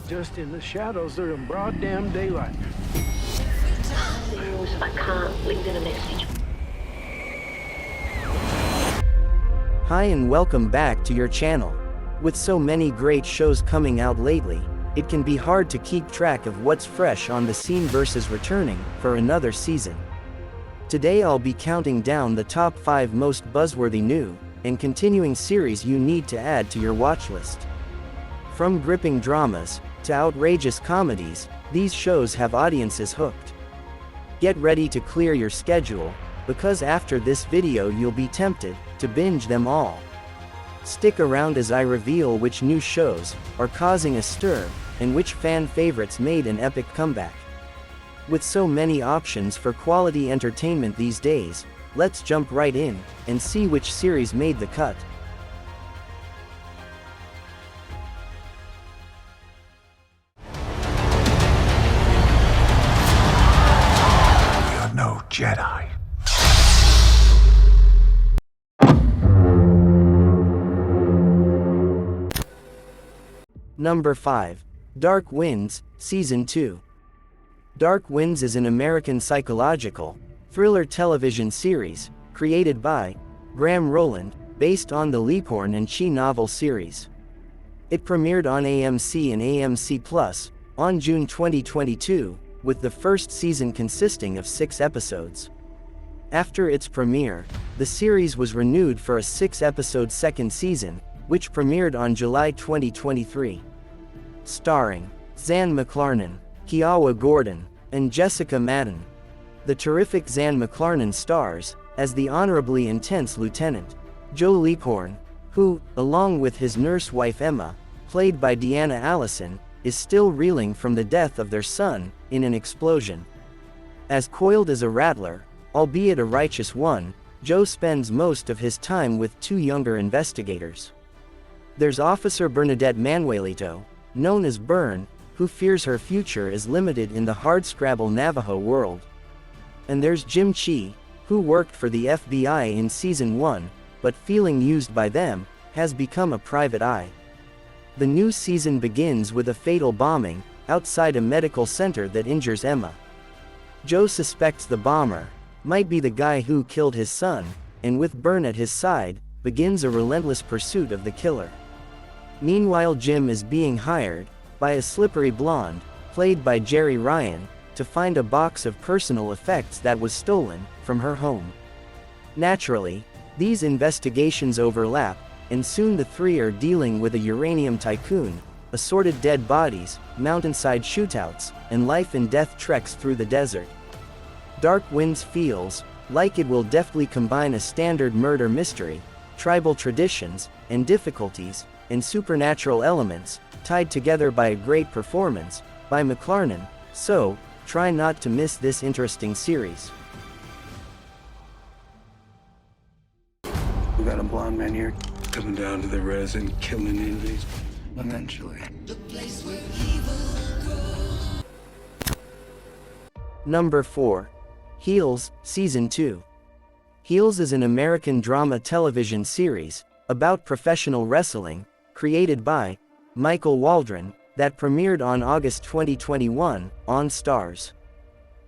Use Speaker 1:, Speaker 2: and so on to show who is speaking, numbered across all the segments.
Speaker 1: just in the shadows. They're in broad damn daylight.
Speaker 2: I can't leave in a message.
Speaker 3: Hi and welcome back to your channel. With so many great shows coming out lately, it can be hard to keep track of what's fresh on the scene versus returning for another season. Today I'll be counting down the top 5 most buzzworthy new and continuing series you need to add to your watch list. From gripping dramas to outrageous comedies, these shows have audiences hooked. Get ready to clear your schedule, because after this video you'll be tempted to binge them all. Stick around as I reveal which new shows are causing a stir and which fan favorites made an epic comeback. With so many options for quality entertainment these days, let's jump right in and see which series made the cut.
Speaker 1: You're no Jedi.
Speaker 3: Number 5. Dark Winds, Season 2. Dark Winds is an American psychological thriller television series created by Graham Rowland, based on the Leaphorn and Chi novel series. It premiered on AMC and AMC Plus on June 2022, with the first season consisting of 6 episodes. After its premiere, the series was renewed for a 6-episode second season, which premiered on July 2023. Starring Zan McClarnon, Kiowa Gordon, and Jessica Madden. The terrific Zan McClarnon stars as the honorably intense Lieutenant Joe Leaphorn, who, along with his nurse wife Emma, played by Deanna Allison, is still reeling from the death of their son in an explosion. As coiled as a rattler, albeit a righteous one, Joe spends most of his time with 2 younger investigators. There's Officer Bernadette Manuelito, known as Bern, who fears her future is limited in the hardscrabble Navajo world. And there's Jim Chi, who worked for the FBI in Season 1, but feeling used by them, has become a private eye. The new season begins with a fatal bombing outside a medical center that injures Emma. Joe suspects the bomber might be the guy who killed his son, and with Bern at his side, begins a relentless pursuit of the killer. Meanwhile, Jim is being hired by a slippery blonde, played by Jerry Ryan, to find a box of personal effects that was stolen from her home. Naturally, these investigations overlap, and soon the 3 are dealing with a uranium tycoon, assorted dead bodies, mountainside shootouts, and life-and-death treks through the desert. Dark Winds feels like it will deftly combine a standard murder mystery, tribal traditions, and difficulties, and supernatural elements, tied together by a great performance by McClarnon, so try not to miss this interesting series.
Speaker 1: We got a blonde man here coming down to the res and killing Indians eventually.
Speaker 3: Number 4. Heels, Season 2. Heels is an American drama television series about professional wrestling, created by Michael Waldron, that premiered on August 2021 on Starz.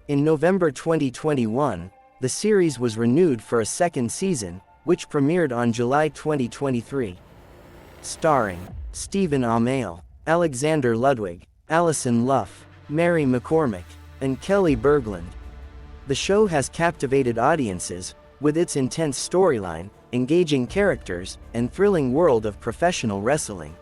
Speaker 3: In November 2021, the series was renewed for a second season, which premiered on July 2023. Starring Stephen Amell, Alexander Ludwig, Allison Luff, Mary McCormick, and Kelly Berglund. The show has captivated audiences with its intense storyline, engaging characters, and thrilling world of professional wrestling.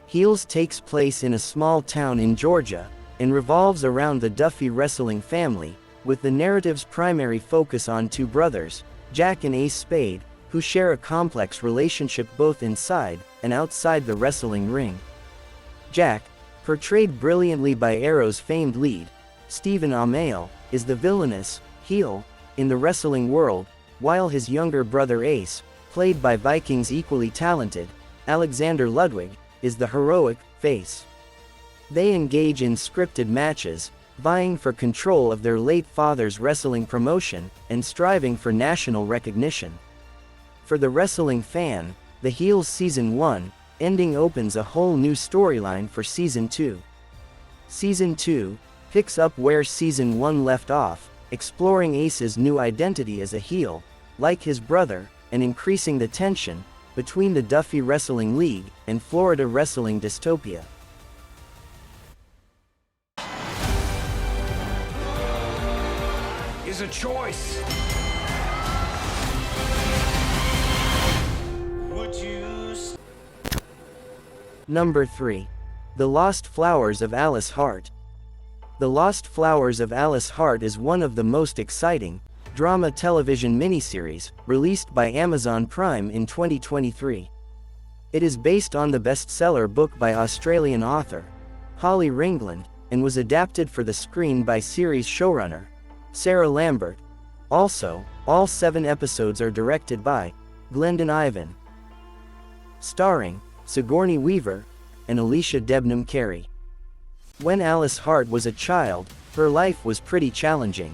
Speaker 3: Heels takes place in a small town in Georgia, and revolves around the Duffy wrestling family, with the narrative's primary focus on 2 brothers, Jack and Ace Spade, who share a complex relationship both inside and outside the wrestling ring. Jack, portrayed brilliantly by Arrow's famed lead, Stephen Amell, is the villainous heel in the wrestling world, while his younger brother Ace, played by Viking's equally talented Alexander Ludwig, is the heroic face. They engage in scripted matches, vying for control of their late father's wrestling promotion and striving for national recognition. For the wrestling fan, the Heels Season 1 ending opens a whole new storyline for Season 2. Season 2 picks up where Season 1 left off, exploring Ace's new identity as a heel, like his brother, and increasing the tension between the Duffy Wrestling League and Florida Wrestling Dystopia.
Speaker 1: Is a choice.
Speaker 3: Number 3. The Lost Flowers of Alice Hart. The Lost Flowers of Alice Hart is one of the most exciting drama television miniseries released by Amazon Prime in 2023. It is based on the bestseller book by Australian author Holly Ringland and was adapted for the screen by series showrunner Sarah Lambert. Also, all 7 episodes are directed by Glendon Ivan. Starring Sigourney Weaver and Alicia Debnam Carey. When Alice Hart was a child, her life was pretty challenging.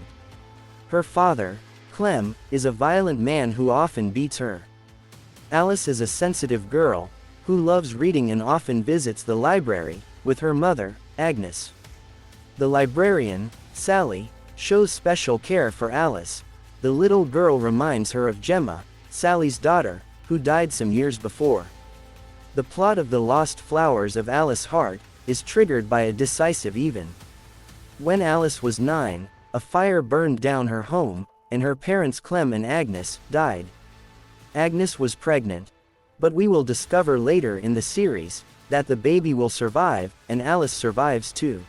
Speaker 3: Her father, Clem, is a violent man who often beats her. Alice is a sensitive girl who loves reading and often visits the library with her mother, Agnes. The librarian, Sally, shows special care for Alice. The little girl reminds her of Gemma, Sally's daughter, who died some years before. The plot of The Lost Flowers of Alice Hart is triggered by a decisive event. When Alice was 9, a fire burned down her home, and her parents Clem and Agnes died. Agnes was pregnant, but we will discover later in the series that the baby will survive, and Alice survives too.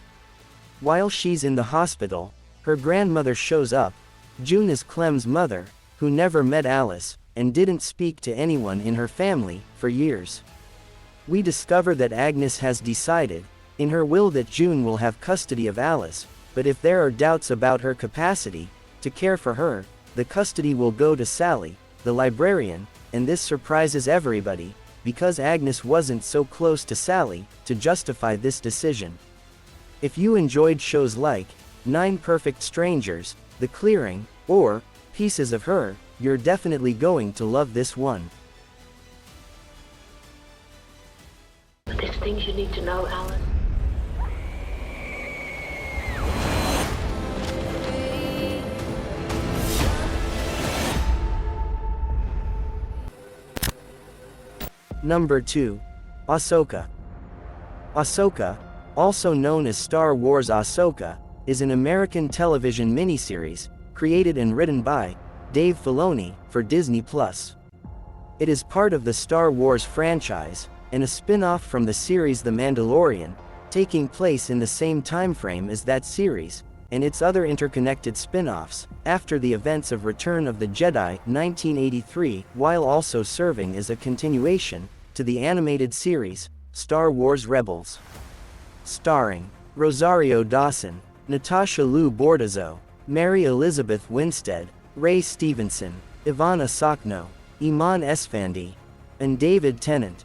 Speaker 3: While she's in the hospital, her grandmother shows up. June is Clem's mother, who never met Alice, and didn't speak to anyone in her family for years. We discover that Agnes has decided, in her will, that June will have custody of Alice, but if there are doubts about her capacity to care for her, the custody will go to Sally, the librarian, and this surprises everybody, because Agnes wasn't so close to Sally to justify this decision. If you enjoyed shows like 9 Perfect Strangers, The Clearing, or Pieces of Her, you're definitely going to love this one.
Speaker 2: There's things you need to know, Alan.
Speaker 3: Number 2. Ahsoka. Ahsoka, also known as Star Wars Ahsoka, is an American television miniseries, created and written by Dave Filoni for Disney+. It is part of the Star Wars franchise, and a spin-off from the series The Mandalorian, taking place in the same timeframe as that series, and its other interconnected spin-offs, after the events of Return of the Jedi 1983, while also serving as a continuation to the animated series, Star Wars Rebels. Starring Rosario Dawson, Natasha Liu Bordizzo, Mary Elizabeth Winstead, Ray Stevenson, Ivana Sakno, Iman Esfandi, and David Tennant.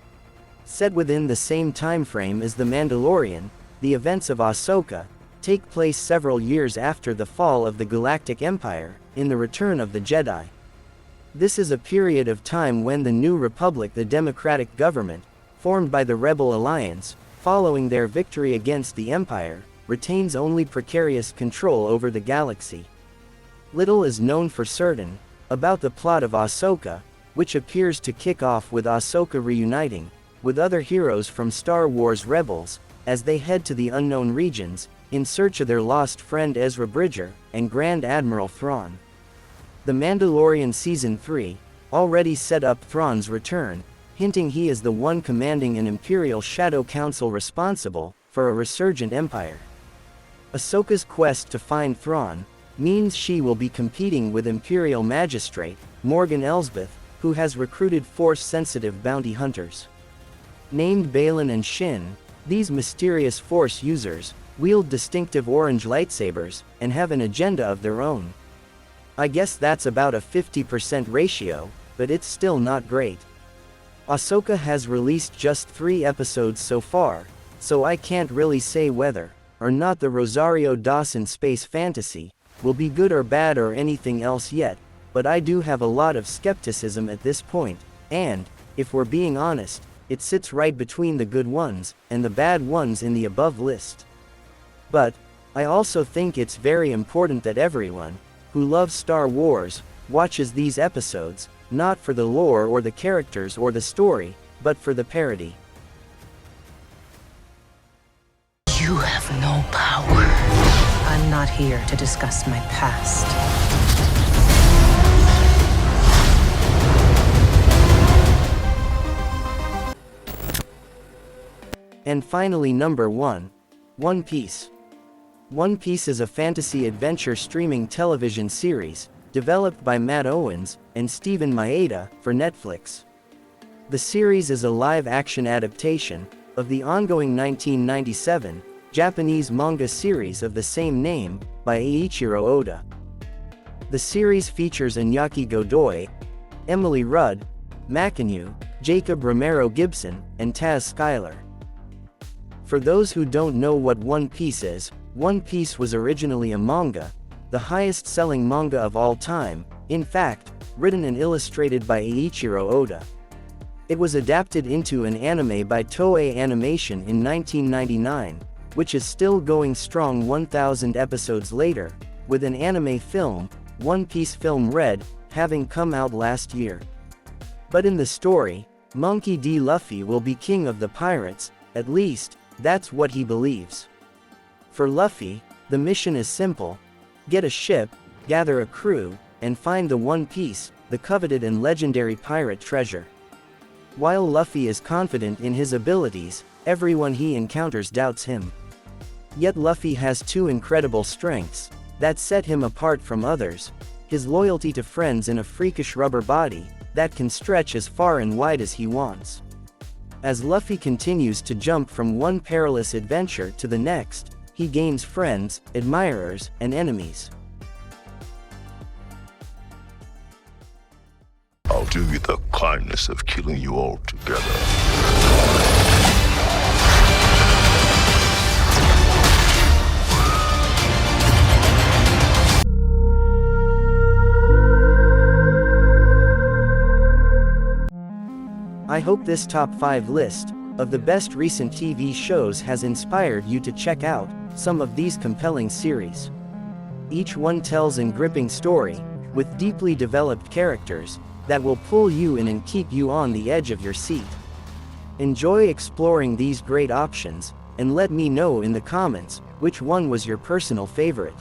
Speaker 3: Set within the same time frame as The Mandalorian, the events of Ahsoka take place several years after the fall of the Galactic Empire, in the Return of the Jedi. This is a period of time when the New Republic, the democratic government, formed by the Rebel Alliance, following their victory against the Empire, retains only precarious control over the galaxy. Little is known for certain about the plot of Ahsoka, which appears to kick off with Ahsoka reuniting with other heroes from Star Wars Rebels, as they head to the unknown regions, in search of their lost friend Ezra Bridger, and Grand Admiral Thrawn. The Mandalorian Season 3 already set up Thrawn's return, hinting he is the one commanding an Imperial Shadow Council responsible for a resurgent empire. Ahsoka's quest to find Thrawn means she will be competing with Imperial Magistrate Morgan Elsbeth, who has recruited Force-sensitive bounty hunters. Named Balin and Shin, these mysterious Force users wield distinctive orange lightsabers and have an agenda of their own. I guess that's about a 50% ratio, but it's still not great. Ahsoka has released just 3 episodes so far, so I can't really say whether or not the Rosario Dawson space fantasy will be good or bad or anything else yet, but I do have a lot of skepticism at this point, and, if we're being honest, it sits right between the good ones and the bad ones in the above list. But, I also think it's very important that everyone, who loves Star Wars, watches these episodes, not for the lore or the characters or the story, but for the parody.
Speaker 4: You have no power. I'm not here to discuss my past.
Speaker 3: And finally, number 1. One Piece. One Piece is a fantasy adventure streaming television series, developed by Matt Owens and Steven Maeda for Netflix. The series is a live-action adaptation of the ongoing 1997 Japanese manga series of the same name by Eiichiro Oda. The series features Iñaki Godoy, Emily Rudd, Mackinu, Jacob Romero Gibson, and Taz Skylar. For those who don't know what One Piece is, One Piece was originally a manga, the highest-selling manga of all time, in fact, written and illustrated by Eiichiro Oda. It was adapted into an anime by Toei Animation in 1999, which is still going strong 1,000 episodes later, with an anime film, One Piece Film Red, having come out last year. But in the story, Monkey D. Luffy will be king of the pirates, at least, that's what he believes. For Luffy, the mission is simple: get a ship, gather a crew, and find the One Piece, the coveted and legendary pirate treasure. While Luffy is confident in his abilities, everyone he encounters doubts him. Yet Luffy has two incredible strengths that set him apart from others: his loyalty to friends in a freakish rubber body that can stretch as far and wide as he wants. As Luffy continues to jump from one perilous adventure to the next, he gains friends, admirers, and enemies.
Speaker 5: I'll do you the kindness of killing you all together.
Speaker 3: I hope this top 5 list of the best recent TV shows has inspired you to check out some of these compelling series. Each one tells a gripping story, with deeply developed characters that will pull you in and keep you on the edge of your seat. Enjoy exploring these great options, and let me know in the comments which one was your personal favorite.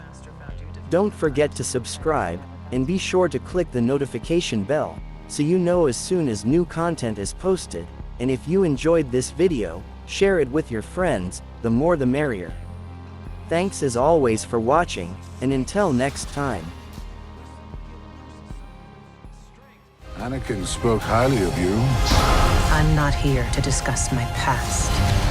Speaker 3: Don't forget to subscribe, and be sure to click the notification bell, so you know as soon as new content is posted. And if you enjoyed this video, share it with your friends, the more the merrier. Thanks as always for watching, and until next time.
Speaker 1: Anakin spoke highly of you.
Speaker 4: I'm not here to discuss my past.